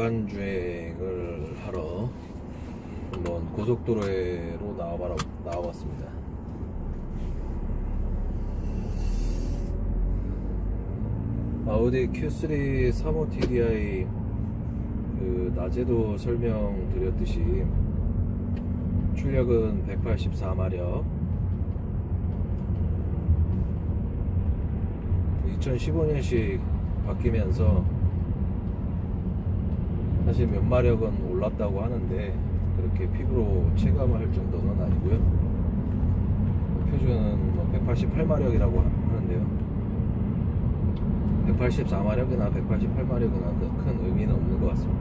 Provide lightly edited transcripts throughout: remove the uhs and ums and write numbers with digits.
야간 주행을 하러 한번 고속도로로 나와봤습니다. 아우디 Q3 35 TDI 낮에도 설명드렸듯이 출력은 184마력, 2015년식 바뀌면서 사실 몇 마력은 올랐다고 하는데 그렇게 피부로 체감할 정도는 아니고요. 표준은 188마력이라고 하는데요. 184마력이나 188마력이나 큰 의미는 없는 것 같습니다.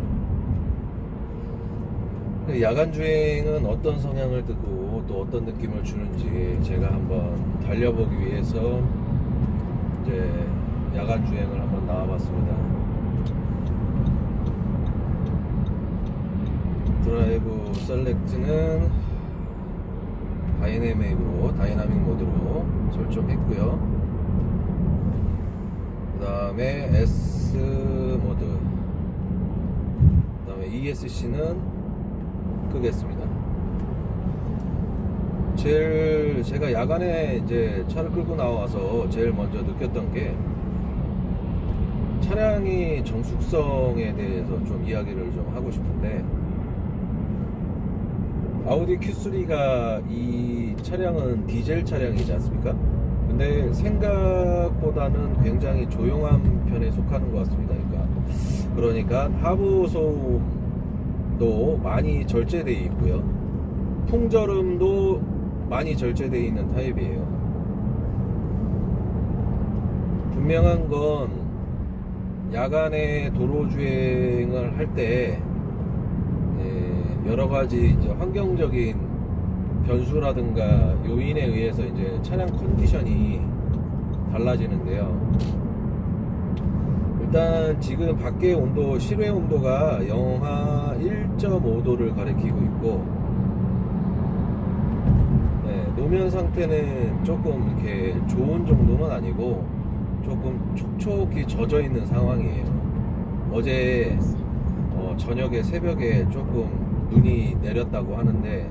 야간 주행은 어떤 성향을 띠고 또 어떤 느낌을 주는지 제가 한번 달려보기 위해서 이제 야간 주행을 한번 나와봤습니다. 드라이브 셀렉트는 다이나믹 모드로 설정했고요. 그 다음에 S 모드, 그 다음에 ESC는 끄겠습니다. 제가 야간에 이제 차를 끌고 나와서 제일 먼저 느꼈던 게 차량이 정숙성에 대해서 좀 이야기를 좀 하고 싶은데, 아우디 Q3가 이 차량은 디젤 차량이지 않습니까? 근데 생각보다는 굉장히 조용한 편에 속하는 것 같습니다. 그러니까 하부 소음도 많이 절제되어 있고요, 풍절음도 많이 절제되어 있는 타입이에요. 분명한 건 야간에 도로 주행을 할 때 여러 가지 이제 환경적인 변수라든가 요인에 의해서 이제 차량 컨디션이 달라지는데요. 일단 지금 밖의 온도, 실외 온도가 영하 1.5도를 가리키고 있고, 노면 상태는 조금 이렇게 좋은 정도는 아니고 조금 촉촉히 젖어 있는 상황이에요. 어제 저녁에 새벽에 조금 눈이 내렸다고 하는데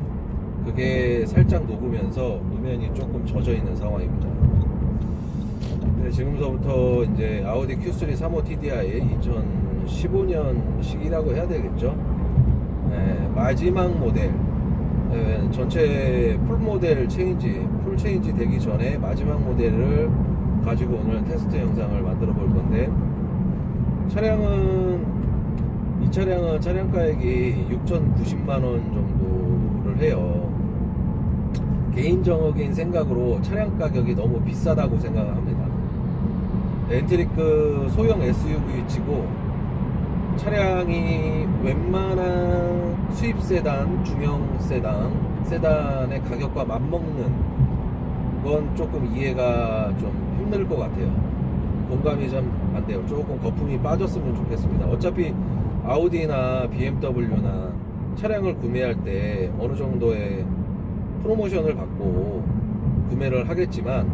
그게 살짝 녹으면서 노면이 조금 젖어 있는 상황입니다. 지금서부터 이제 아우디 Q3 35 TDI 2015년식이라고 해야 되겠죠. 마지막 모델, 전체 풀 체인지 되기 전에 마지막 모델을 가지고 오늘 테스트 영상을 만들어 볼 건데, 이 차량은 차량 가액이 6,090만원 정도를 해요. 개인적인 생각으로 차량 가격이 너무 비싸다고 생각합니다. 엔트리크 소형 SUV치고 차량이 웬만한 수입 세단, 중형 세단의 가격과 맞먹는 건 조금 이해가 좀 힘들 것 같아요. 공감이 좀 안 돼요. 조금 거품이 빠졌으면 좋겠습니다. 어차피 아우디나 BMW나 차량을 구매할 때 어느 정도의 프로모션을 받고 구매를 하겠지만,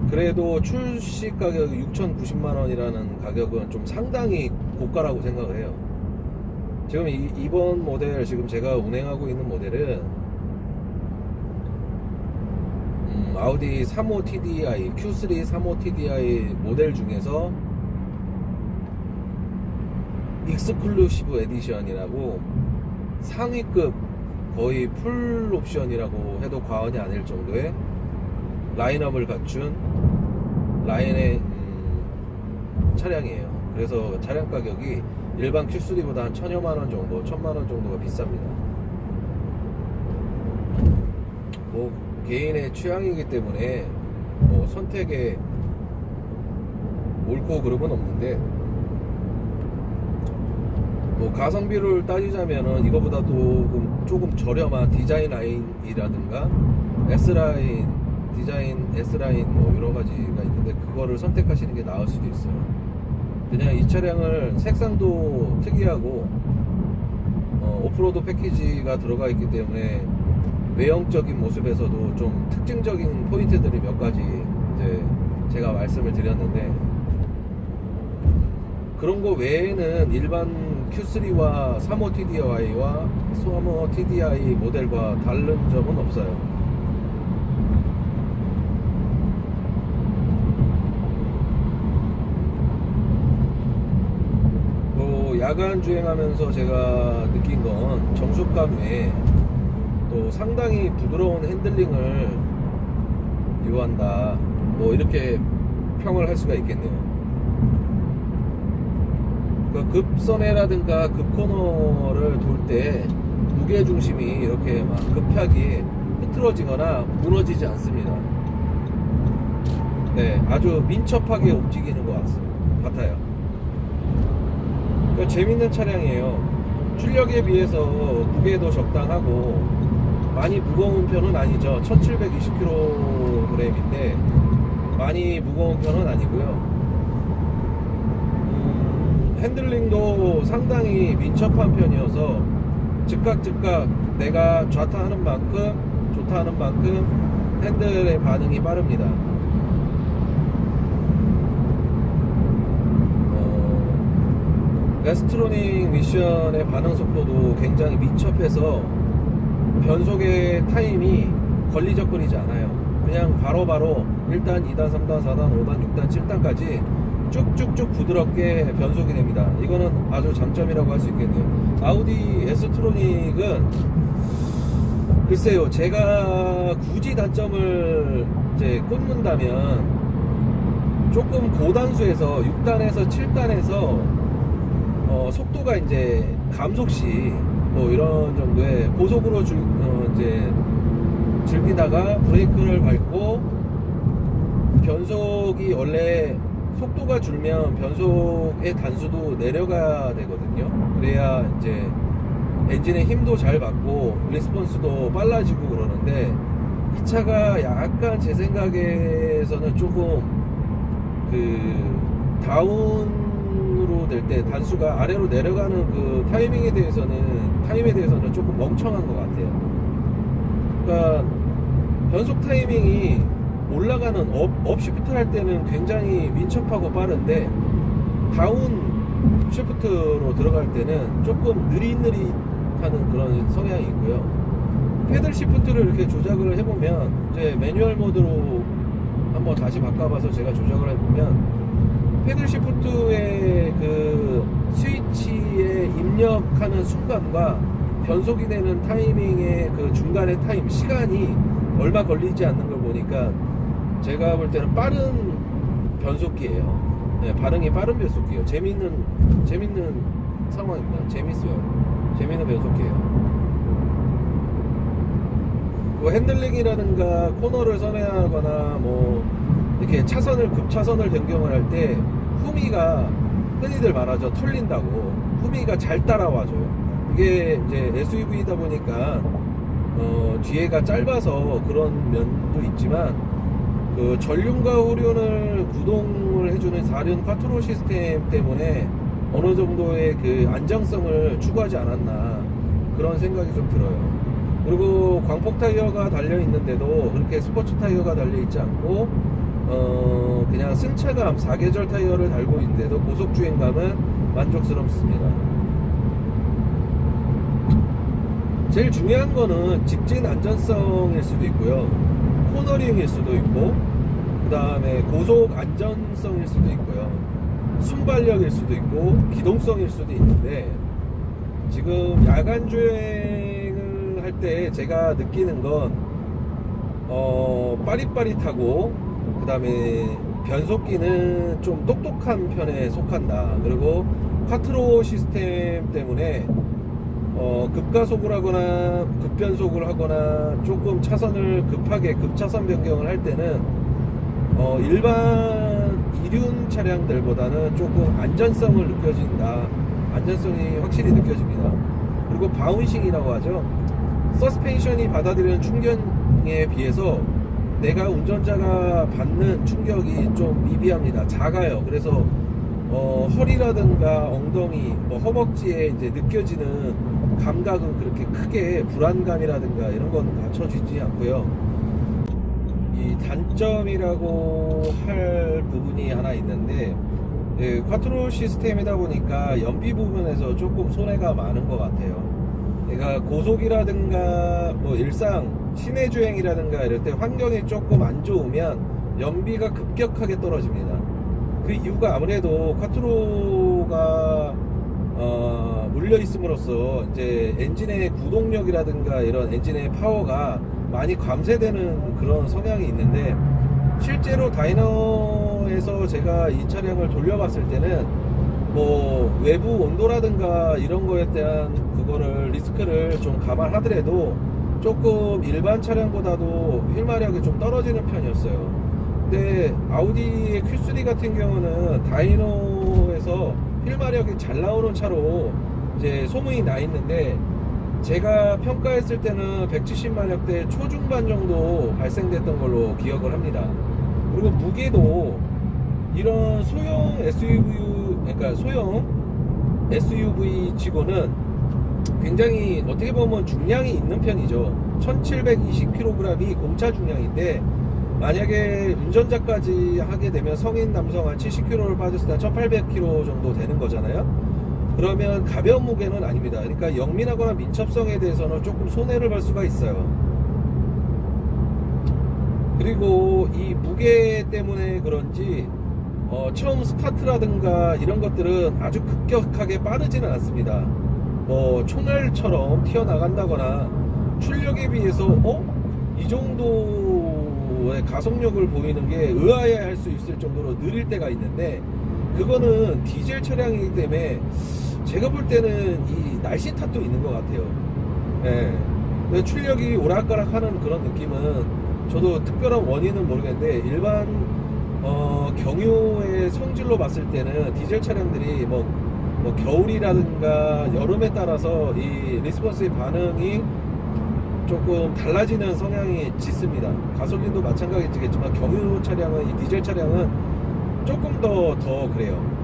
그래도 출시 가격 6,090만원이라는 가격은 좀 상당히 고가라고 생각을 해요. 지금 이번 모델, 지금 제가 운행하고 있는 모델은 아우디 35 TDI, Q3 35 TDI 모델 중에서 익스클루시브 에디션이라고 상위급, 거의 풀 옵션이라고 해도 과언이 아닐 정도의 라인업을 갖춘 라인의 차량이에요. 그래서 차량 가격이 일반 Q3보다 한 1,000여만원 정도, 1,000만원 정도가 비쌉니다. 개인의 취향이기 때문에 선택에 옳고 그름은 없는데, 가성비를 따지자면은 이거보다도 조금 저렴한 디자인 라인이라든가 S라인, S라인 여러 가지가 있는데 그거를 선택하시는 게 나을 수도 있어요. 그냥 이 차량을 색상도 특이하고 오프로드 패키지가 들어가 있기 때문에 외형적인 모습에서도 좀 특징적인 포인트들이 몇 가지 이제 제가 말씀을 드렸는데, 그런 거 외에는 일반 Q3와 35 TDI와 35 TDI 모델과 다른 점은 없어요. 야간 주행하면서 제가 느낀 건 정숙감 외에 또 상당히 부드러운 핸들링을 요한다, 뭐 이렇게 평을 할 수가 있겠네요. 그 급선회라든가 급코너를 돌 때 무게중심이 이렇게 막 급하게 흐트러지거나 무너지지 않습니다. 네, 아주 민첩하게 움직이는 것 같아요. 그러니까 재밌는 차량이에요. 출력에 비해서 무게도 적당하고 많이 무거운 편은 아니죠. 1720kg인데 많이 무거운 편은 아니고요. 핸들링도 상당히 민첩한 편이어서 즉각 내가 좋다 하는 만큼 핸들의 반응이 빠릅니다. 레스트로닉 미션의 반응 속도도 굉장히 민첩해서 변속의 타임이 걸리적거리지 않아요. 그냥 바로바로 1단, 2단, 3단, 4단, 5단, 6단, 7단까지 쭉쭉쭉 부드럽게 변속이 됩니다. 이거는 아주 장점이라고 할 수 있겠네요. 아우디 S트로닉은 글쎄요, 제가 굳이 단점을 이제 꼽는다면 조금 고단수에서 6단에서 7단에서 속도가 이제 감속시 뭐 이런 정도의 고속으로 이제 즐기다가 브레이크를 밟고 변속이 원래 속도가 줄면 변속의 단수도 내려가야 되거든요. 그래야 이제 엔진의 힘도 잘 받고 리스폰스도 빨라지고 그러는데 이 차가 약간 제 생각에서는 조금 그 다운으로 될 때 단수가 아래로 내려가는 그 타임에 대해서는 조금 멍청한 것 같아요. 그러니까 변속 타이밍이 올라가는 업 시프트 할 때는 굉장히 민첩하고 빠른데 다운 시프트로 들어갈 때는 조금 느릿느릿하는 그런 성향이 있고요. 패들 시프트를 이렇게 조작을 해보면 이제 매뉴얼 모드로 한번 다시 바꿔봐서 제가 조작을 해보면 패들 시프트의 그 스위치에 입력하는 순간과 변속이 되는 타이밍의 그 중간의 타임 시간이 얼마 걸리지 않는 걸 보니까 제가 볼 때는 빠른 변속기예요. 네, 반응이 빠른 변속기예요. 재밌는 상황입니다. 재밌어요. 재밌는 변속기예요. 뭐 핸들링이라든가 코너를 선회하거나 뭐 이렇게 급차선을 변경을 할 때 후미가 흔히들 말하죠. 털린다고. 후미가 잘 따라와줘요. 이게 이제 SUV다 보니까 뒤에가 짧아서 그런 면도 있지만 그 전륜과 후륜을 구동을 해주는 4륜 쿼트로 시스템 때문에 어느 정도의 그 안정성을 추구하지 않았나 그런 생각이 좀 들어요. 그리고 광폭 타이어가 달려 있는데도 그렇게 스포츠 타이어가 달려 있지 않고 그냥 승차감 4계절 타이어를 달고 있는데도 고속 주행감은 만족스럽습니다. 제일 중요한 거는 직진 안전성일 수도 있고요, 코너링일 수도 있고, 그 다음에 고속 안전성일 수도 있고요, 순발력일 수도 있고, 기동성일 수도 있는데, 지금 야간 주행을 할 때 제가 느끼는 건 빠릿빠릿하고, 그 다음에 변속기는 좀 똑똑한 편에 속한다. 그리고 쿼트로 시스템 때문에 급가속을 하거나 급변속을 하거나 조금 차선을 급하게 급차선 변경을 할 때는 일반 이륜 차량들보다는 조금 안전성을 느껴진다. 안전성이 확실히 느껴집니다. 그리고 바운싱이라고 하죠. 서스펜션이 받아들이는 충격에 비해서 내가 운전자가 받는 충격이 좀 미비합니다. 작아요. 그래서 허리라든가 엉덩이, 뭐 허벅지에 이제 느껴지는 감각은 그렇게 크게 불안감이라든가 이런 건 갖춰지지 않고요. 이 단점이라고 할 부분이 하나 있는데, 예, 쿼트로 시스템이다 보니까 연비 부분에서 조금 손해가 많은 것 같아요. 그러니까 고속이라든가 뭐 일상 시내 주행이라든가 이럴 때 환경이 조금 안 좋으면 연비가 급격하게 떨어집니다. 그 이유가 아무래도 쿼트로가 물려 있음으로써 이제 엔진의 구동력이라든가 이런 엔진의 파워가 많이 감쇄되는 그런 성향이 있는데, 실제로 다이너에서 제가 이 차량을 돌려봤을 때는 뭐 외부 온도라든가 이런 거에 대한 그거를 리스크를 좀 감안하더라도 조금 일반 차량보다도 휠마력이 좀 떨어지는 편이었어요. 근데 아우디의 Q3 같은 경우는 다이노에서 휠마력이 잘 나오는 차로 이제 소문이 나 있는데, 제가 평가했을 때는 170마력대 초중반 정도 발생됐던 걸로 기억을 합니다. 그리고 무게도 이런 소형 SUV, 그러니까 소형 SUV 치고는 굉장히 어떻게 보면 중량이 있는 편이죠. 1720kg이 공차 중량인데, 만약에 운전자까지 하게 되면 성인 남성 한 70kg를 빠졌을 때 1800kg 정도 되는 거잖아요. 그러면 가벼운 무게는 아닙니다. 그러니까 영민하거나 민첩성에 대해서는 조금 손해를 볼 수가 있어요. 그리고 이 무게 때문에 그런지 처음 스타트라든가 이런 것들은 아주 급격하게 빠르지는 않습니다. 뭐 총알처럼 튀어나간다거나 출력에 비해서 이 정도의 가속력을 보이는 게 의아해할 수 있을 정도로 느릴 때가 있는데, 그거는 디젤 차량이기 때문에 제가 볼 때는 이 날씨 탓도 있는 것 같아요. 예. 출력이 오락가락하는 그런 느낌은 저도 특별한 원인은 모르겠는데, 일반 경유의 성질로 봤을 때는 디젤 차량들이 뭐 겨울이라든가 여름에 따라서 이 리스폰스의 반응이 조금 달라지는 성향이 짙습니다. 가솔린도 마찬가지겠지만 경유 차량은, 이 디젤 차량은 조금 더 그래요.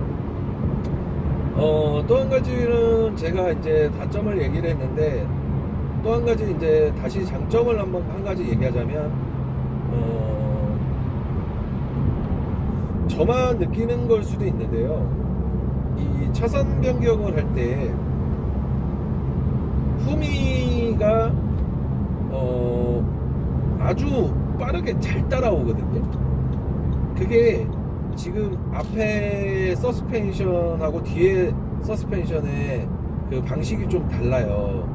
또 한 가지는 제가 이제 단점을 얘기를 했는데, 또 한 가지 이제 다시 장점을 한 가지 얘기하자면, 저만 느끼는 걸 수도 있는데요. 이 차선 변경을 할 때 후미가 아주 빠르게 잘 따라오거든요. 그게 지금 앞에 서스펜션하고 뒤에 서스펜션의 그 방식이 좀 달라요.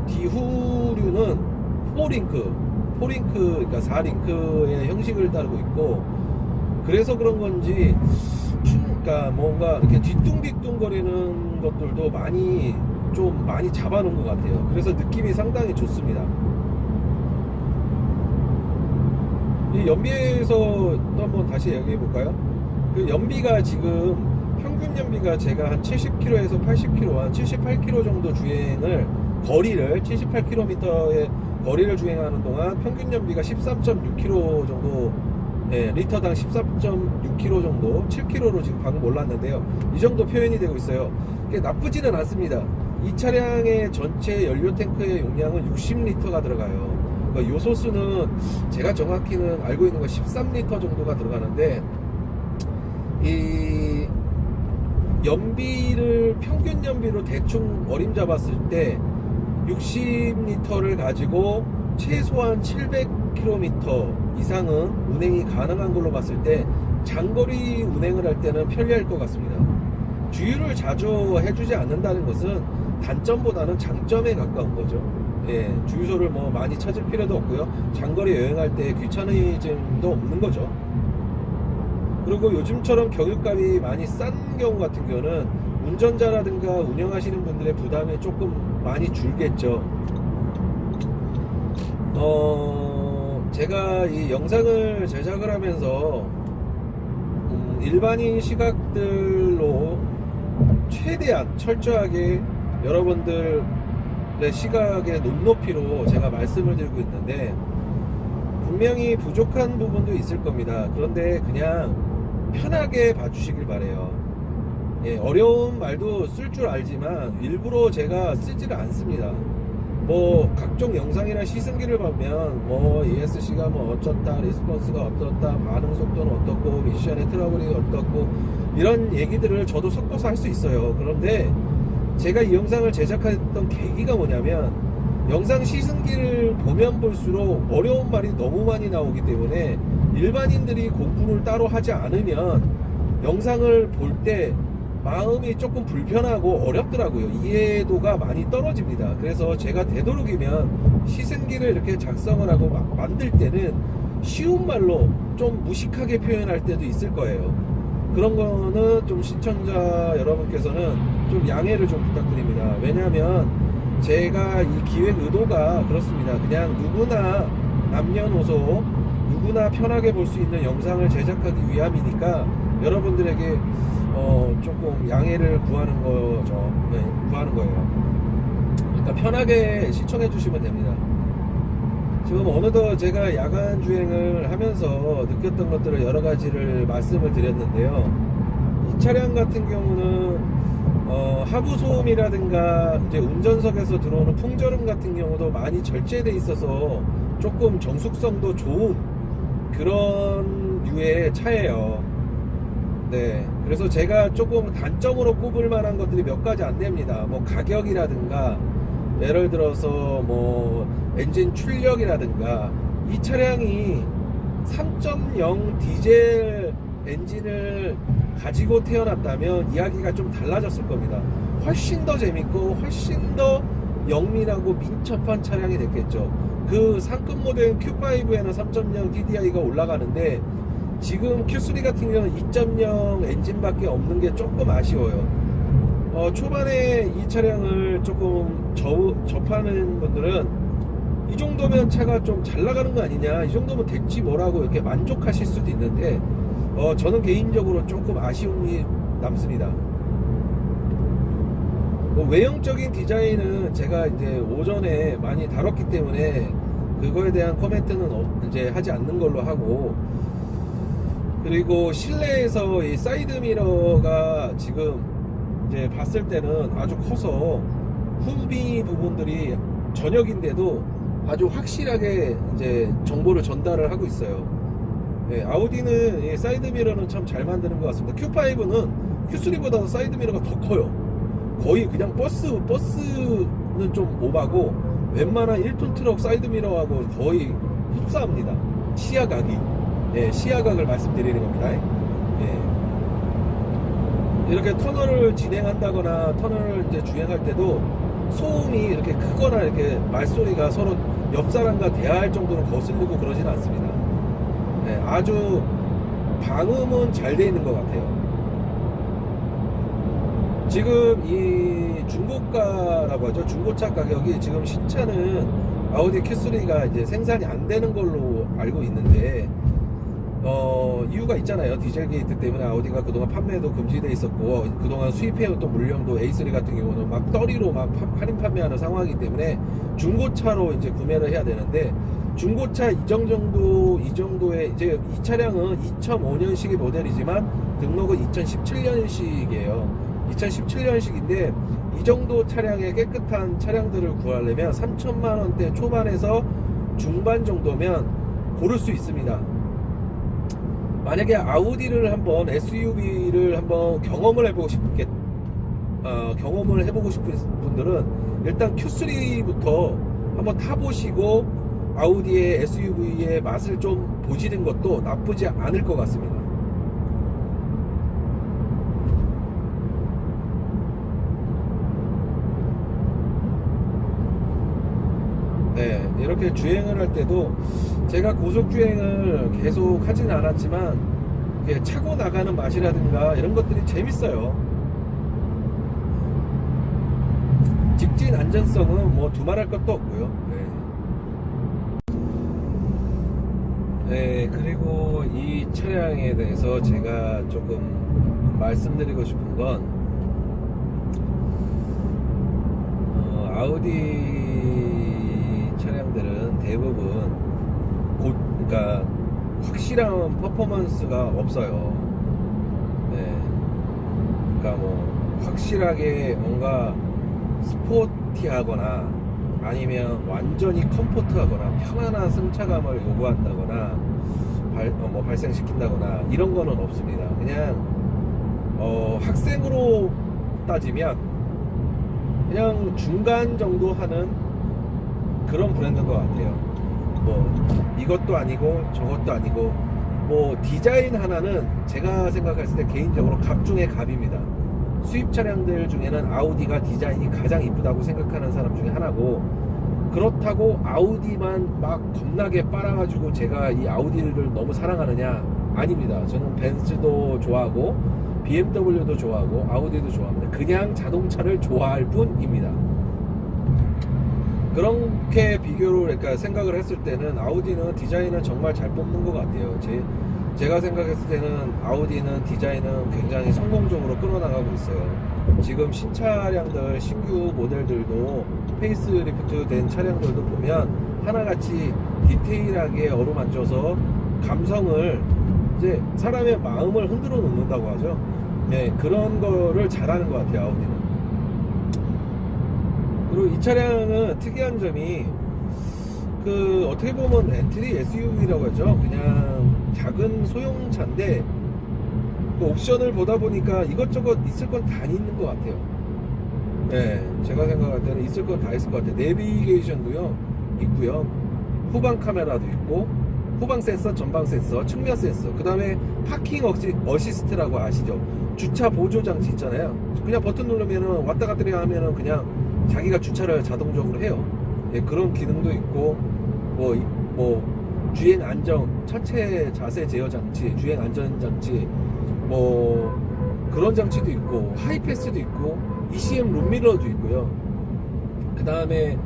뒤후류는 4링크, 그러니까 4링크의 형식을 따르고 있고, 그래서 그런 건지 그러니까 뭔가 이렇게 뒤뚱뒤뚱 거리는 것들도 많이 잡아놓은 것 같아요. 그래서 느낌이 상당히 좋습니다. 이 연비에서 또 한번 다시 얘기해 볼까요? 그 연비가 지금 평균 연비가 제가 한 70km에서 80km, 한 78km 정도 주행을, 거리를 78km의 거리를 주행하는 동안 평균 연비가 13.6km 정도, 리터당 13.6km 정도, 7km로 지금 방금 올랐는데요. 이 정도 표현이 되고 있어요. 이게 나쁘지는 않습니다. 이 차량의 전체 연료 탱크의 용량은 60리터가 들어가요. 그러니까 요소수는 제가 정확히는 알고 있는 거 13리터 정도가 들어가는데, 이 연비를 평균 연비로 대충 어림잡았을 때 60리터를 가지고 최소한 700km 이상은 운행이 가능한 걸로 봤을 때 장거리 운행을 할 때는 편리할 것 같습니다. 주유를 자주 해주지 않는다는 것은 단점보다는 장점에 가까운 거죠. 예, 주유소를 뭐 많이 찾을 필요도 없고요. 장거리 여행할 때 귀차니즘도 없는 거죠. 그리고 요즘처럼 경유값이 많이 싼 경우 같은 경우는 운전자라든가 운영하시는 분들의 부담이 조금 많이 줄겠죠. 제가 이 영상을 제작을 하면서 일반인 시각들로 최대한 철저하게 여러분들의 시각의 눈높이로 제가 말씀을 드리고 있는데, 분명히 부족한 부분도 있을 겁니다. 그런데 그냥 편하게 봐주시길 바래요. 예, 어려운 말도 쓸 줄 알지만 일부러 제가 쓰지를 않습니다. 뭐 각종 영상이나 시승기를 보면 뭐 ESC가 뭐 어쩌다, 리스폰스가 어떻다, 반응 속도는 어떻고, 미션의 트러블이 어떻고, 이런 얘기들을 저도 섞어서 할 수 있어요. 그런데 제가 이 영상을 제작했던 계기가 뭐냐면, 영상 시승기를 보면 볼수록 어려운 말이 너무 많이 나오기 때문에 일반인들이 공부를 따로 하지 않으면 영상을 볼 때 마음이 조금 불편하고 어렵더라고요. 이해도가 많이 떨어집니다. 그래서 제가 되도록이면 시승기를 이렇게 작성을 하고 만들 때는 쉬운 말로 좀 무식하게 표현할 때도 있을 거예요. 그런 거는 좀 시청자 여러분께서는 좀 양해를 좀 부탁드립니다. 왜냐하면 제가 이 기획 의도가 그렇습니다. 그냥 누구나 남녀노소 누구나 편하게 볼 수 있는 영상을 제작하기 위함이니까 여러분들에게 조금 양해를 구하는 거죠. 네, 구하는 거예요. 그러니까 편하게 시청해 주시면 됩니다. 지금 어느덧 제가 야간 주행을 하면서 느꼈던 것들을 여러 가지를 말씀을 드렸는데요. 이 차량 같은 경우는 하부 소음이라든가 이제 운전석에서 들어오는 풍절음 같은 경우도 많이 절제돼 있어서 조금 정숙성도 좋은 그런 류의 차예요. 네, 그래서 제가 조금 단점으로 꼽을 만한 것들이 몇 가지 안 됩니다. 뭐 가격이라든가 예를 들어서 뭐 엔진 출력이라든가 이 차량이 3.0 디젤 엔진을 가지고 태어났다면 이야기가 좀 달라졌을 겁니다. 훨씬 더 재밌고 훨씬 더 영민하고 민첩한 차량이 됐겠죠. 그 상급 모델 Q5에는 3.0 TDI가 올라가는데 지금 Q3 같은 경우는 2.0 엔진밖에 없는 게 조금 아쉬워요. 초반에 이 차량을 조금 접하는 분들은 이 정도면 차가 좀 잘 나가는 거 아니냐, 이 정도면 됐지 뭐라고 이렇게 만족하실 수도 있는데 저는 개인적으로 조금 아쉬움이 남습니다. 외형적인 디자인은 제가 이제 오전에 많이 다뤘기 때문에 그거에 대한 코멘트는 이제 하지 않는 걸로 하고, 그리고 실내에서 이 사이드 미러가 지금 이제 봤을 때는 아주 커서 후비 부분들이 저녁인데도 아주 확실하게 이제 정보를 전달을 하고 있어요. 네, 아우디는 이 사이드 미러는 참 잘 만드는 것 같습니다. Q5는 Q3보다 사이드 미러가 더 커요. 거의 그냥 버스는 좀 오바고 웬만한 1톤 트럭 사이드 미러하고 거의 흡사합니다. 시야각이. 예, 시야각을 말씀드리는 겁니다. 예. 이렇게 터널을 진행한다거나 터널을 이제 주행할 때도 소음이 이렇게 크거나 이렇게 말소리가 서로 옆 사람과 대화할 정도로 거슬리고 그러지는 않습니다. 예, 아주 방음은 잘 돼 있는 것 같아요. 지금 이 중고가라고 하죠. 중고차 가격이 지금 신차는 아우디 Q3가 이제 생산이 안 되는 걸로 알고 있는데, 이유가 있잖아요. 디젤 게이트 때문에 아우디가 그동안 판매도 금지돼 있었고, 그동안 수입해왔던 물량도 A3 같은 경우는 막 떨이로 막 할인 판매하는 상황이기 때문에 중고차로 이제 구매를 해야 되는데, 중고차 이 정도의 이제 이 차량은 2005년식의 모델이지만 등록은 2017년식이에요. 2017년식인데 이 정도 차량의 깨끗한 차량들을 구하려면 3천만 원대 초반에서 중반 정도면 고를 수 있습니다. 만약에 아우디를 한번 SUV를 한번 경험을 해보고 싶은 분들은 일단 Q3부터 한번 타보시고 아우디의 SUV의 맛을 좀 보시는 것도 나쁘지 않을 것 같습니다. 네, 이렇게 주행을 할 때도 제가 고속주행을 계속 하지는 않았지만 차고 나가는 맛이라든가 이런 것들이 재밌어요. 직진 안전성은 뭐 두말할 것도 없고요. 네, 그리고 이 차량에 대해서 제가 조금 말씀드리고 싶은 건 아우디 차량들은 대부분 그러니까 확실한 퍼포먼스가 없어요. 네, 그러니까 뭐 확실하게 뭔가 스포티하거나 아니면 완전히 컴포트하거나 편안한 승차감을 요구한다거나 발생시킨다거나 이런 거는 없습니다. 그냥 학생으로 따지면 그냥 중간 정도 하는 그런 브랜드인 것 같아요. 뭐 이것도 아니고 저것도 아니고 뭐 디자인 하나는 제가 생각했을 때 개인적으로 갑 중에 갑입니다. 수입 차량들 중에는 아우디가 디자인이 가장 이쁘다고 생각하는 사람 중에 하나고, 그렇다고 아우디만 막 겁나게 빨아가지고 제가 이 아우디를 너무 사랑하느냐? 아닙니다. 저는 벤츠도 좋아하고 BMW도 좋아하고 아우디도 좋아합니다. 그냥 자동차를 좋아할 뿐입니다. 그렇게 비교를 그러니까 생각을 했을 때는 아우디는 디자인을 정말 잘 뽑는 것 같아요. 제가 생각했을 때는 아우디는 디자인은 굉장히 성공적으로 끌어나가고 있어요. 지금 신차량들, 신규 모델들도 페이스리프트 된 차량들도 보면 하나같이 디테일하게 어루만져서 감성을 이제 사람의 마음을 흔들어 놓는다고 하죠. 네, 그런 거를 잘하는 것 같아요, 아우디는. 그리고 이 차량은 특이한 점이 어떻게 보면 엔트리 SUV라고 하죠. 그냥 작은 소형차인데 옵션을 보다 보니까 이것저것 있을 건 다 있는 것 같아요. 네, 제가 생각할 때는 있을 건 다 있을 것 같아요. 내비게이션도요 있고요, 후방 카메라도 있고, 후방 센서, 전방 센서, 측면 센서, 그 다음에 파킹 어시스트라고 아시죠? 주차 보조 장치 있잖아요. 그냥 버튼 누르면은 왔다 갔다 하면은 그냥 자기가 주차를 자동적으로 해요. 예, 그런 기능도 있고, 주행 안정, 차체 자세 제어 장치, 주행 안전 장치, 그런 장치도 있고, 하이패스도 있고, ECM 룸미러도 있고요. 그 다음에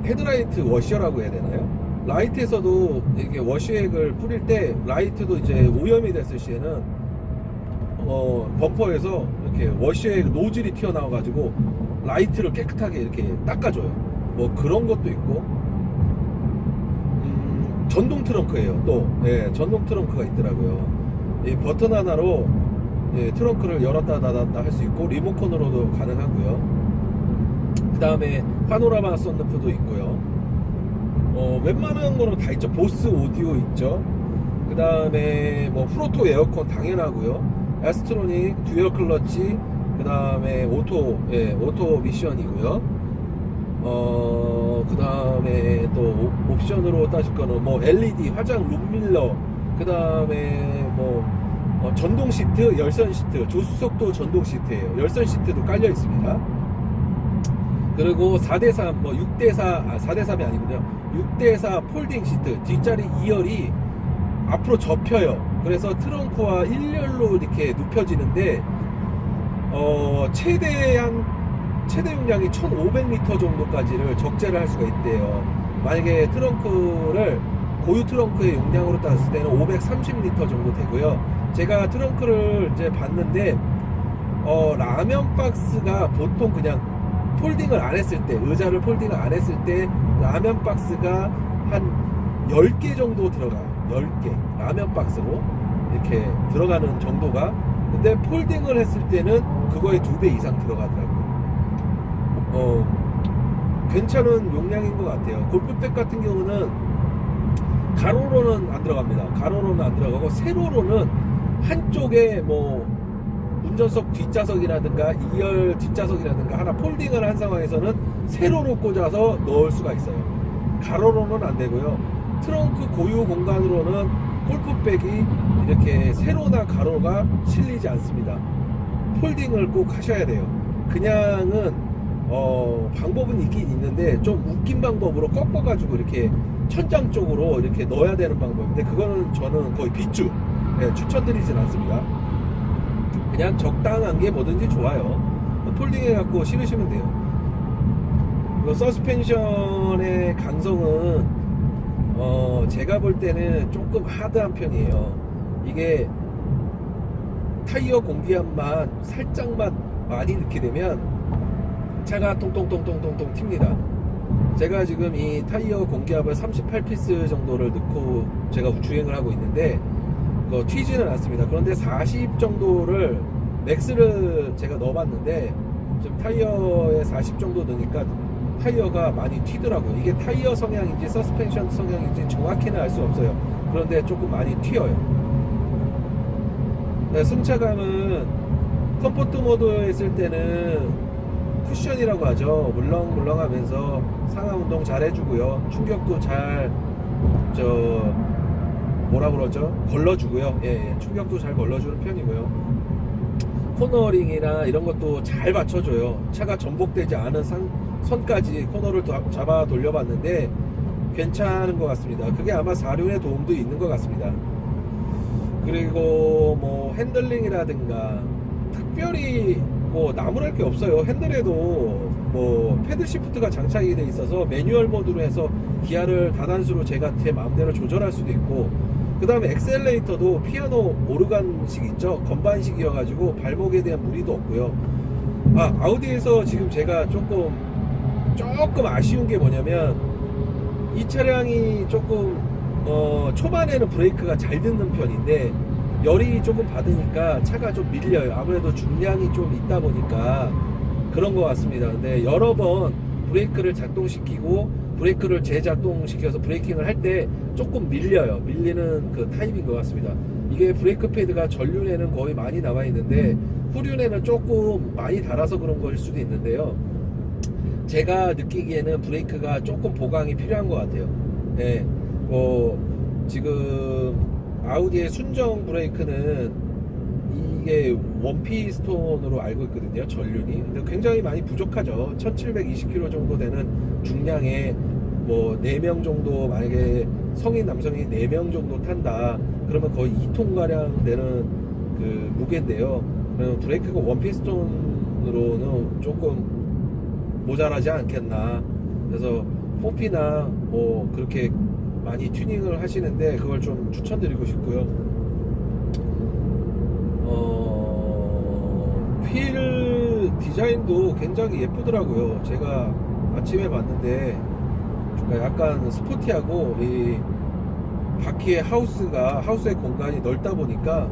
헤드라이트 워셔라고 해야 되나요? 라이트에서도 이렇게 워시액을 뿌릴 때 라이트도 이제 오염이 됐을 시에는 범퍼에서 이렇게 워시액 노즐이 튀어나와가지고 라이트를 깨끗하게 이렇게 닦아줘요. 그런 것도 있고, 전동 트렁크예요. 또 전동 트렁크가 있더라고요. 이 버튼 하나로 트렁크를 열었다 닫았다 할 수 있고, 리모컨으로도 가능하고요. 그 다음에 파노라마 썬루프도 있고요. 웬만한 거는 다 있죠. 보스 오디오 있죠. 그 다음에 프로토 에어컨 당연하고요. 에스트로닉 듀얼 클러치, 그 다음에 오토 미션이고요. 그 다음에 또 옵션으로 따질 거는 LED 화장 룸밀러, 그 다음에 전동 시트, 열선 시트, 조수석도 전동 시트예요. 열선 시트도 깔려 있습니다. 그리고 4대3, 6대4, 4대3이 아니군요. 6대4 폴딩 시트, 뒷자리 2열이 앞으로 접혀요. 그래서 트렁크와 1열로 이렇게 눕혀지는데, 최대 용량이 1500리터 정도까지를 적재를 할 수가 있대요. 만약에 트렁크를 고유 트렁크의 용량으로 따졌을 때는 530리터 정도 되고요. 제가 트렁크를 이제 봤는데, 라면 박스가 보통 그냥 폴딩을 안 했을 때, 의자를 폴딩을 안 했을 때 라면 박스가 한 10개 정도 들어가요. 10개 라면 박스로 이렇게 들어가는 정도가. 근데 폴딩을 했을 때는 그거의 2배 이상 들어가더라고요. 괜찮은 용량인 것 같아요. 골프백 같은 경우는 가로로는 안 들어갑니다. 가로로는 안 들어가고, 세로로는 한쪽에 운전석 뒷좌석이라든가 2열 뒷좌석이라든가 하나 폴딩을 한 상황에서는 세로로 꽂아서 넣을 수가 있어요. 가로로는 안 되고요. 트렁크 고유 공간으로는 골프백이 이렇게 세로나 가로가 실리지 않습니다. 폴딩을 꼭 하셔야 돼요. 그냥은 방법은 있긴 있는데 좀 웃긴 방법으로 꺾어가지고 이렇게 천장 쪽으로 이렇게 넣어야 되는 방법인데, 그거는 저는 거의 비추, 추천드리진 않습니다. 그냥 적당한 게 뭐든지 좋아요. 폴딩해 갖고 실으시면 돼요. 서스펜션의 강성은 제가 볼 때는 조금 하드한 편이에요. 이게 타이어 공기압만 살짝만 많이 넣게 되면 차가 통통통통통통 튑니다. 제가 지금 이 타이어 공기압을 38피스 정도를 넣고 제가 주행을 하고 있는데 튀지는 않습니다. 그런데 40 정도를 맥스를 제가 넣어봤는데, 지금 타이어에 40 정도 넣으니까 타이어가 많이 튀더라고요. 이게 타이어 성향인지 서스펜션 성향인지 정확히는 알 수 없어요. 그런데 조금 많이 튀어요. 네, 승차감은 컴포트 모드에 있을 때는 쿠션이라고 하죠. 물렁물렁하면서 상하 운동 잘 해주고요. 충격도 잘 뭐라 그러죠? 걸러주고요. 예, 충격도 잘 걸러주는 편이고요. 코너링이나 이런 것도 잘 맞춰줘요. 차가 전복되지 않은 선까지 코너를 잡아 돌려봤는데 괜찮은 것 같습니다. 그게 아마 사륜의 도움도 있는 것 같습니다. 그리고 뭐 핸들링이라든가 특별히 뭐 나무랄 게 없어요. 핸들에도 뭐 패들 시프트가 장착이 돼 있어서 매뉴얼 모드로 해서 기아를 다단수로 제가 제 마음대로 조절할 수도 있고, 그 다음에 엑셀레이터도 피아노 오르간식 있죠. 건반식이어가지고 발목에 대한 무리도 없고요. 아우디에서 지금 제가 조금 아쉬운 게 뭐냐면, 이 차량이 조금 초반에는 브레이크가 잘 듣는 편인데 열이 조금 받으니까 차가 좀 밀려요. 아무래도 중량이 좀 있다 보니까 그런 것 같습니다. 근데 여러 번 브레이크를 작동시키고 브레이크를 재작동시켜서 브레이킹을 할 때 조금 밀려요. 밀리는 그 타입인 것 같습니다. 이게 브레이크 패드가 전륜에는 거의 많이 나와 있는데 후륜에는 조금 많이 달아서 그런 걸 수도 있는데요. 제가 느끼기에는 브레이크가 조금 보강이 필요한 것 같아요. 네, 지금 아우디의 순정 브레이크는 이게 원피스톤으로 알고 있거든요. 전륜이. 근데 굉장히 많이 부족하죠. 1720km 정도 되는 중량에 뭐 4명 정도, 만약에 성인 남성이 4명 정도 탄다 그러면 거의 2톤가량 되는 그 무게인데요. 그러면 브레이크가 원피스톤으로는 조금 모자라지 않겠나. 그래서 4P나 뭐 그렇게 많이 튜닝을 하시는데 그걸 좀 추천드리고 싶고요. 휠 디자인도 굉장히 예쁘더라고요. 제가 아침에 봤는데 약간 스포티하고 이 바퀴의 하우스의 공간이 넓다 보니까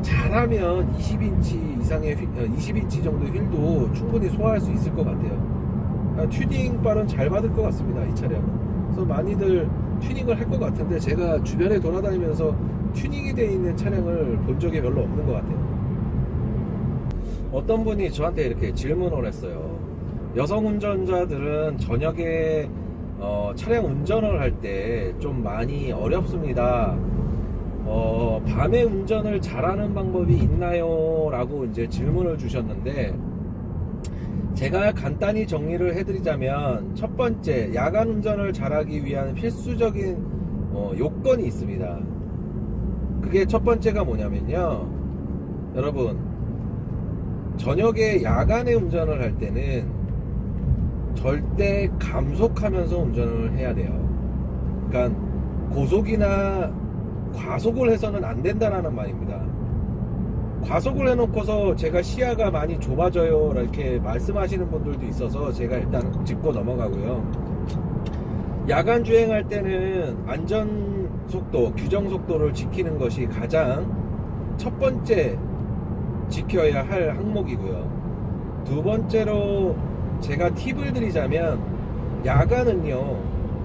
잘하면 20인치 이상의 20인치 정도 휠도 충분히 소화할 수 있을 것 같아요. 튜닝 발은 잘 받을 것 같습니다. 이 차량은. 그래서 많이들 튜닝을 할 것 같은데 제가 주변에 돌아다니면서 튜닝이 되어 있는 차량을 본 적이 별로 없는 것 같아요. 어떤 분이 저한테 이렇게 질문을 했어요. 여성 운전자들은 저녁에 차량 운전을 할 때 좀 많이 어렵습니다. 밤에 운전을 잘하는 방법이 있나요? 라고 이제 질문을 주셨는데, 제가 간단히 정리를 해드리자면, 첫 번째, 야간 운전을 잘하기 위한 필수적인 요건이 있습니다. 그게 첫 번째가 뭐냐면요, 여러분, 저녁에 야간에 운전을 할 때는 절대 감속하면서 운전을 해야 돼요. 그러니까 고속이나 과속을 해서는 안 된다라는 말입니다. 과속을 해놓고서 제가 시야가 많이 좁아져요 이렇게 말씀하시는 분들도 있어서 제가 일단 짚고 넘어가고요. 야간 주행할 때는 안전 속도, 규정 속도를 지키는 것이 가장 첫 번째 지켜야 할 항목이고요. 두 번째로 제가 팁을 드리자면, 야간은요,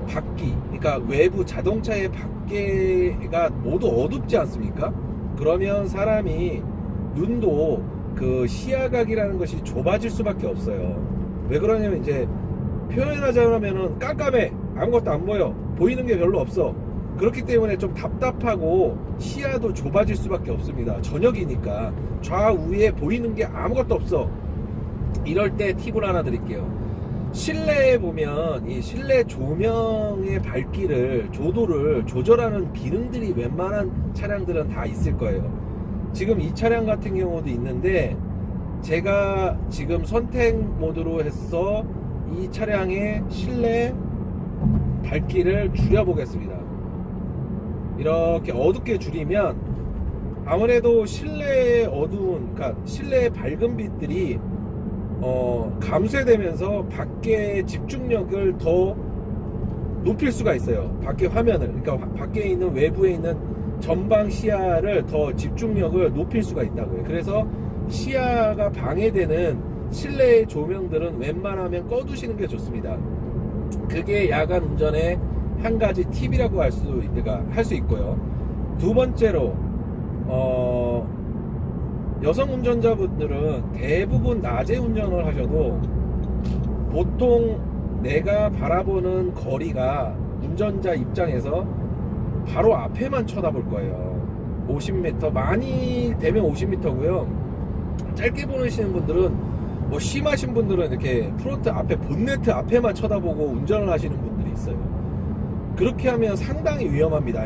밖이, 그러니까 외부 자동차의 밖에가 모두 어둡지 않습니까? 그러면 사람이 눈도 그 시야각이라는 것이 좁아질 수밖에 없어요. 왜 그러냐면, 이제 표현하자면은 깜깜해, 아무것도 안 보여, 보이는 게 별로 없어. 그렇기 때문에 좀 답답하고 시야도 좁아질 수밖에 없습니다. 저녁이니까 좌우에 보이는 게 아무것도 없어. 이럴 때 팁을 하나 드릴게요. 실내에 보면 이 실내 조명의 밝기를, 조도를 조절하는 기능들이 웬만한 차량들은 다 있을 거예요. 지금 이 차량 같은 경우도 있는데, 제가 지금 선택 모드로 해서 이 차량의 실내 밝기를 줄여보겠습니다. 이렇게 어둡게 줄이면 아무래도 실내의 어두운, 그러니까 실내의 밝은 빛들이 감쇄되면서 밖의 집중력을 더 높일 수가 있어요. 밖의 화면을, 그러니까 밖에 있는, 외부에 있는 전방 시야를 더 집중력을 높일 수가 있다고요. 그래서 시야가 방해되는 실내의 조명들은 웬만하면 꺼두시는 게 좋습니다. 그게 야간 운전의 한 가지 팁이라고 할 수 있고요. 두 번째로 여성 운전자분들은 대부분 낮에 운전을 하셔도 보통 내가 바라보는 거리가 운전자 입장에서 바로 앞에만 쳐다볼 거예요. 50m, 많이 되면 50m고요. 짧게 보시는 분들은, 뭐 심하신 분들은 이렇게 프론트 앞에, 본네트 앞에만 쳐다보고 운전을 하시는 분들이 있어요. 그렇게 하면 상당히 위험합니다.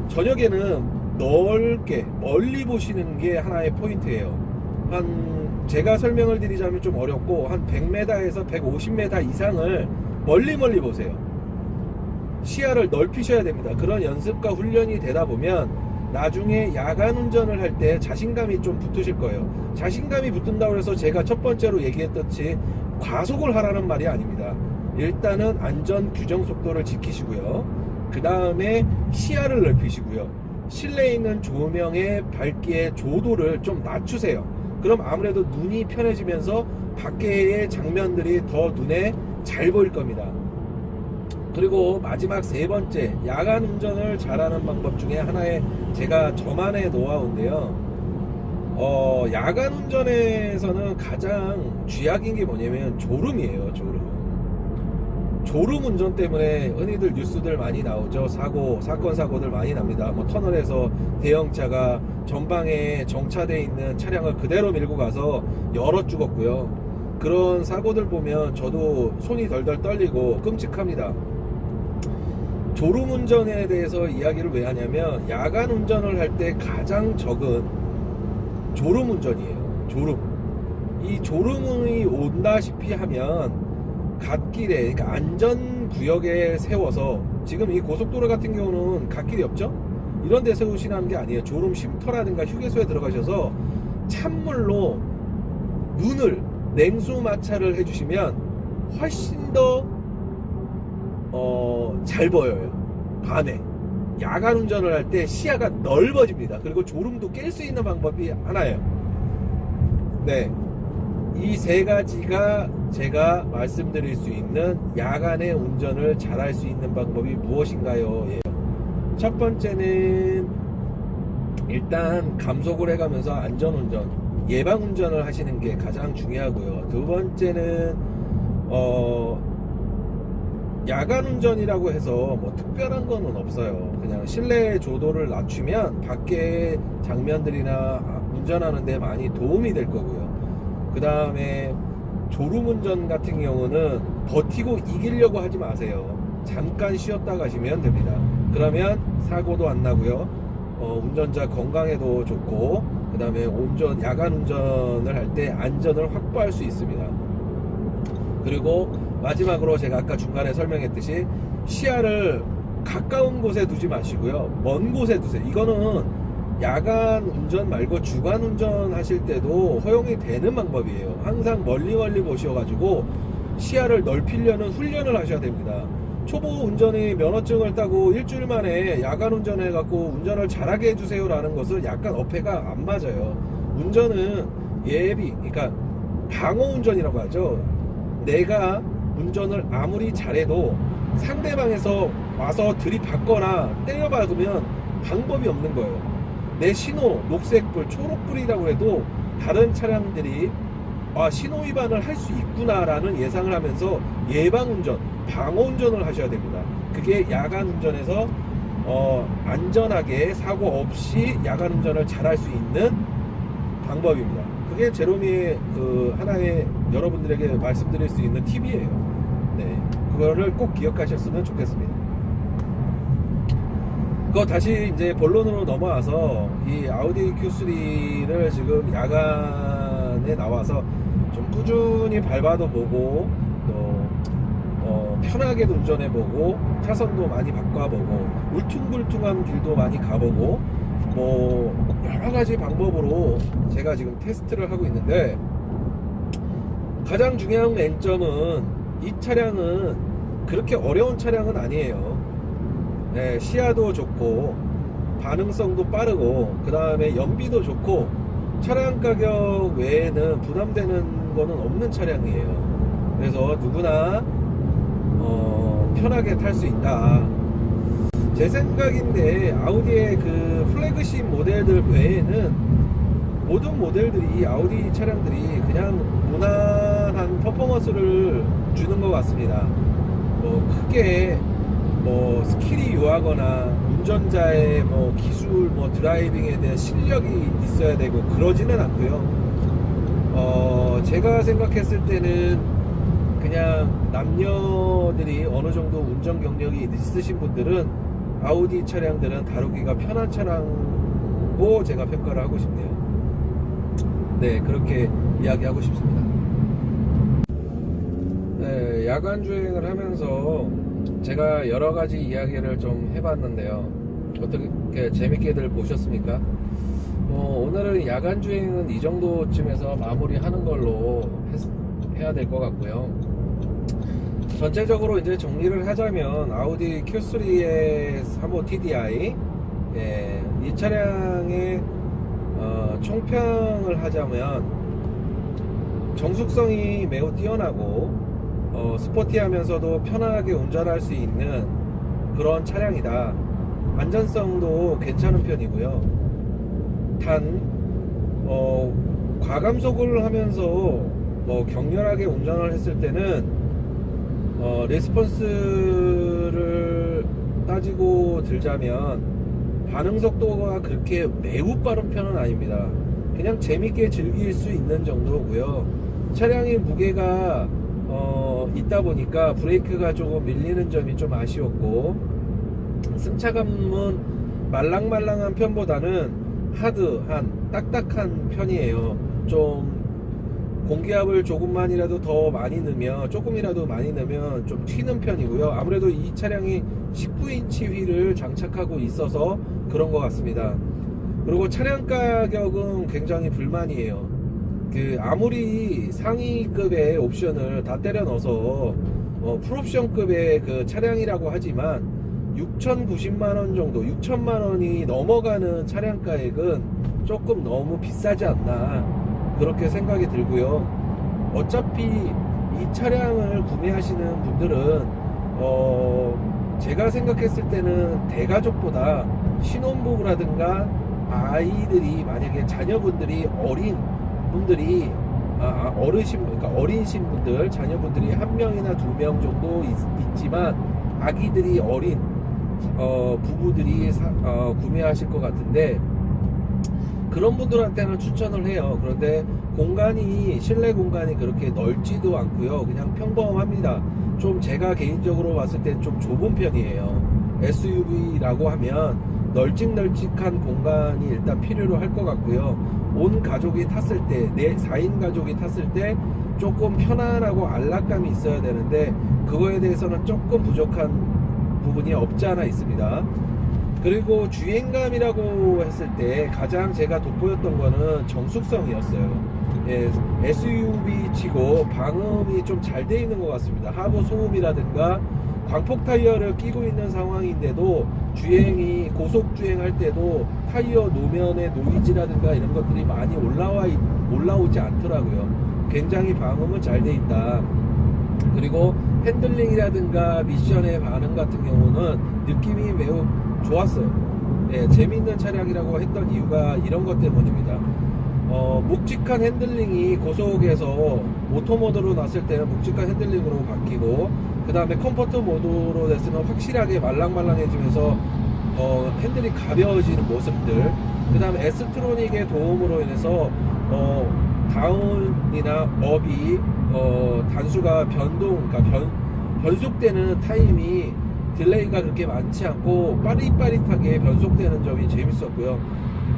저녁에는 넓게 멀리 보시는 게 하나의 포인트예요. 제가 설명을 드리자면 좀 어렵고, 한 100m에서 150m 이상을 멀리 보세요. 시야를 넓히셔야 됩니다. 그런 연습과 훈련이 되다 보면 나중에 야간 운전을 할 때 자신감이 좀 붙으실 거예요. 자신감이 붙는다고 해서 제가 첫 번째로 얘기했듯이 과속을 하라는 말이 아닙니다. 일단은 안전 규정 속도를 지키시고요. 그 다음에 시야를 넓히시고요. 실내에 있는 조명의 밝기의 조도를 좀 낮추세요. 그럼 아무래도 눈이 편해지면서 밖의 장면들이 더 눈에 잘 보일 겁니다. 그리고 마지막 세 번째, 야간 운전을 잘하는 방법 중에 하나의 제가 저만의 노하우인데요. 야간 운전에서는 가장 쥐약인 게 뭐냐면 졸음이에요. 졸음 운전 때문에 흔히들 뉴스들 많이 나오죠. 사건 사고들 많이 납니다. 뭐 터널에서 대형차가 전방에 정차되어 있는 차량을 그대로 밀고 가서 열어 죽었고요. 그런 사고들 보면 저도 손이 덜덜 떨리고 끔찍합니다. 졸음 운전에 대해서 이야기를 왜 하냐면, 야간 운전을 할 때 가장 적은 졸음 운전이에요. 이 졸음이 온다시피 하면 갓길에, 그러니까 안전구역에 세워서, 지금 이 고속도로 같은 경우는 갓길이 없죠? 이런 데 세우시라는 게 아니에요. 졸음 쉼터라든가 휴게소에 들어가셔서 찬물로 눈을 냉수 마찰을 해주시면 훨씬 더 잘 보여요. 밤에 야간 운전을 할 때 시야가 넓어집니다. 그리고 졸음도 깰 수 있는 방법이 하나예요. 네, 이 세 가지가 제가 말씀드릴 수 있는 야간에 운전을 잘할 수 있는 방법이 무엇인가요? 예. 첫 번째는 일단 감속을 해가면서 안전운전, 예방운전을 하시는 게 가장 중요하고요. 두 번째는 야간 운전이라고 해서 뭐 특별한 거는 없어요. 그냥 실내 조도를 낮추면 밖에 장면들이나 운전하는 데 많이 도움이 될 거고요. 그 다음에 졸음 운전 같은 경우는 버티고 이기려고 하지 마세요. 잠깐 쉬었다 가시면 됩니다. 그러면 사고도 안 나고요. 운전자 건강에도 좋고, 그 다음에 야간 운전을 할 때 안전을 확보할 수 있습니다. 그리고 마지막으로 제가 아까 중간에 설명했듯이 시야를 가까운 곳에 두지 마시고요. 먼 곳에 두세요. 이거는 야간 운전 말고 주간 운전 하실 때도 허용이 되는 방법이에요. 항상 멀리 보셔가지고 시야를 넓히려는 훈련을 하셔야 됩니다. 초보 운전이 면허증을 따고 일주일 만에 야간 운전해갖고 운전을 잘하게 해주세요 라는 것은 약간 어폐가 안 맞아요. 운전은 그러니까 방어 운전이라고 하죠. 내가 운전을 아무리 잘해도 상대방에서 와서 들이받거나 때려박으면 방법이 없는 거예요. 내 신호, 녹색불, 초록불이라고 해도 다른 차량들이 신호 위반을 할 수 있구나 라는 예상을 하면서 예방운전, 방어운전을 하셔야 됩니다. 그게 야간 운전에서 안전하게 사고 없이 야간 운전을 잘할 수 있는 방법입니다. 그게 제로미의 하나의 여러분들에게 말씀드릴 수 있는 팁이에요. 네, 그거를 꼭 기억하셨으면 좋겠습니다. 그거 다시 이제 본론으로 넘어와서 이 아우디 Q3를 지금 야간에 나와서 좀 꾸준히 밟아도 보고, 또 편하게도 운전해보고, 차선도 많이 바꿔보고, 울퉁불퉁한 길도 많이 가보고, 뭐 여러가지 방법으로 제가 지금 테스트를 하고 있는데, 가장 중요한 맹점은 이 차량은 그렇게 어려운 차량은 아니에요. 네, 시야도 좋고 반응성도 빠르고, 그 다음에 연비도 좋고, 차량 가격 외에는 부담되는 거는 없는 차량이에요. 그래서 누구나 편하게 탈 수 있다. 제 생각인데 아우디의 그 플래그십 모델들 외에는 모든 모델들이 아우디 차량들이 그냥 무난한 퍼포먼스를 주는 것 같습니다. 뭐 크게 뭐 스킬이 유하거나 운전자의 뭐 기술, 뭐 드라이빙에 대한 실력이 있어야 되고 그러지는 않고요. 제가 생각했을 때는 그냥 남녀들이 어느 정도 운전 경력이 있으신 분들은 아우디 차량들은 다루기가 편한 차량고 제가 평가를 하고 싶네요. 네, 그렇게 이야기하고 싶습니다. 네, 야간 주행을 하면서 제가 여러 가지 이야기를 좀 해봤는데요. 어떻게 재밌게들 보셨습니까? 오늘은 야간 주행은 이 정도쯤에서 마무리하는 걸로 해야 될 것 같고요. 전체적으로 이제 정리를 하자면 아우디 Q3의 3호 TDI, 이 차량의 총평을 하자면 정숙성이 매우 뛰어나고 스포티하면서도 편하게 운전할 수 있는 그런 차량이다. 안전성도 괜찮은 편이고요. 단 과감속을 하면서 격렬하게 운전을 했을 때는 레스폰스를 따지고 들자면 반응 속도가 그렇게 매우 빠른 편은 아닙니다. 그냥 재밌게 즐길 수 있는 정도고요. 차량의 무게가 있다 보니까 브레이크가 조금 밀리는 점이 좀 아쉬웠고, 승차감은 말랑말랑한 편보다는 하드한 딱딱한 편이에요. 좀 공기압을 조금이라도 많이 넣으면 좀 튀는 편이고요. 아무래도 이 차량이 19인치 휠을 장착하고 있어서 그런 것 같습니다. 그리고 차량 가격은 굉장히 불만이에요. 아무리 상위급의 옵션을 다 때려 넣어서 풀옵션급의 그 차량이라고 하지만 6,090만원 정도, 6천만원이 넘어가는 차량가액은 조금 너무 비싸지 않나, 그렇게 생각이 들고요. 어차피 이 차량을 구매하시는 분들은 제가 생각했을 때는 대가족보다 신혼부부라든가 아이들이, 만약에 자녀분들이 어린 분들이 그러니까 어린 신분들, 자녀분들이 한 명이나 두 명 정도 있지만 아기들이 어린 부부들이 구매하실 것 같은데, 그런 분들한테는 추천을 해요. 그런데 실내 공간이 그렇게 넓지도 않고요. 그냥 평범합니다. 좀 제가 개인적으로 봤을 땐 좀 좁은 편이에요. SUV라고 하면 널찍널찍한 공간이 일단 필요로 할 것 같고요. 온 가족이 탔을 때, 4인 가족이 탔을 때 조금 편안하고 안락감이 있어야 되는데, 그거에 대해서는 조금 부족한 부분이 없지 않아 있습니다. 그리고 주행감이라고 했을 때 가장 제가 돋보였던 거는 정숙성이었어요. SUV 치고 방음이 좀 잘 돼 있는 것 같습니다. 하부 소음이라든가 광폭 타이어를 끼고 있는 상황인데도 고속 주행할 때도 타이어 노면의 노이즈라든가 이런 것들이 많이 올라오지 않더라고요. 굉장히 방음은 잘 돼 있다. 그리고 핸들링이라든가 미션의 반응 같은 경우는 느낌이 매우 좋았어요. 재미있는 차량이라고 했던 이유가 이런 것 때문입니다. 묵직한 핸들링이 고속에서 오토 모드로 놨을 때는 묵직한 핸들링으로 바뀌고, 그 다음에 컴포트 모드로 됐으면 확실하게 말랑말랑해지면서 핸들이 가벼워지는 모습들, 그 다음에 S트로닉의 도움으로 인해서 다운이나 업이 단수가 그러니까 변속되는 타임이 딜레이가 그렇게 많지 않고 빠릿빠릿하게 변속되는 점이 재밌었고요.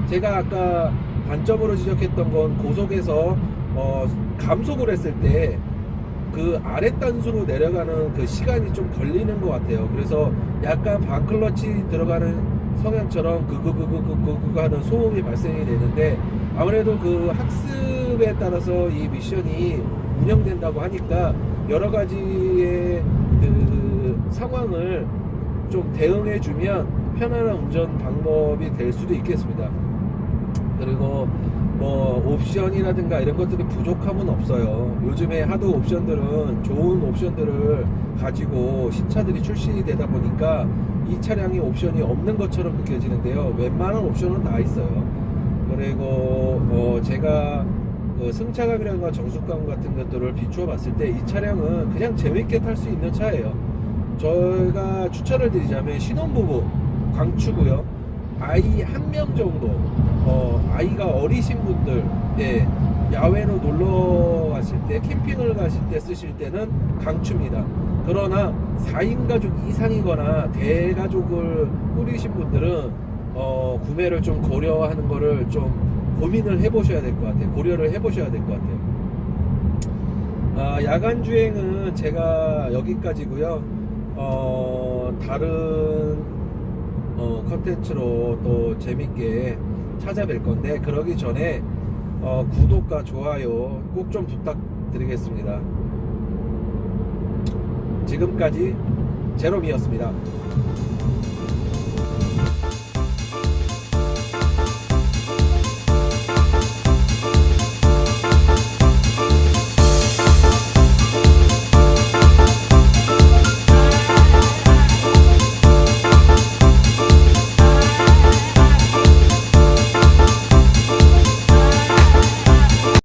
제가 아까 단점으로 지적했던 건 고속에서 감속을 했을 때 그 아랫 단수로 내려가는 그 시간이 좀 걸리는 것 같아요. 그래서 약간 반클러치 들어가는 성향처럼 그거 하는 소음이 발생이 되는데, 아무래도 그 학습에 따라서 이 미션이 운영된다고 하니까 여러 가지의 그 상황을 좀 대응해 주면 편안한 운전 방법이 될 수도 있겠습니다. 그리고 뭐 옵션이라든가 이런 것들이 부족함은 없어요. 요즘에 하도 옵션들은 좋은 옵션들을 가지고 신차들이 출시되다 보니까 이 차량이 옵션이 없는 것처럼 느껴지는데요. 웬만한 옵션은 다 있어요. 그리고 제가 그 승차감이라든가 정숙감 같은 것들을 비추어 봤을 때 이 차량은 그냥 재밌게 탈 수 있는 차예요. 저희가 추천을 드리자면 신혼부부 강추고요. 아이 한 명 정도 아이가 어리신 분들, 예, 야외로 놀러 갔을 때 캠핑을 가실 때 쓰실 때는 강추입니다. 그러나 4인 가족 이상이거나 대가족을 꾸리신 분들은 구매를 좀 고려하는 거를 좀 고민을 해보셔야 될 것 같아요. 고려를 해보셔야 될 것 같아요. 야간 주행은 제가 여기까지고요. 다른 컨텐츠로 또 재밌게 찾아뵐 건데, 그러기 전에 구독과 좋아요 꼭 좀 부탁드리겠습니다. 지금까지 제롬이었습니다.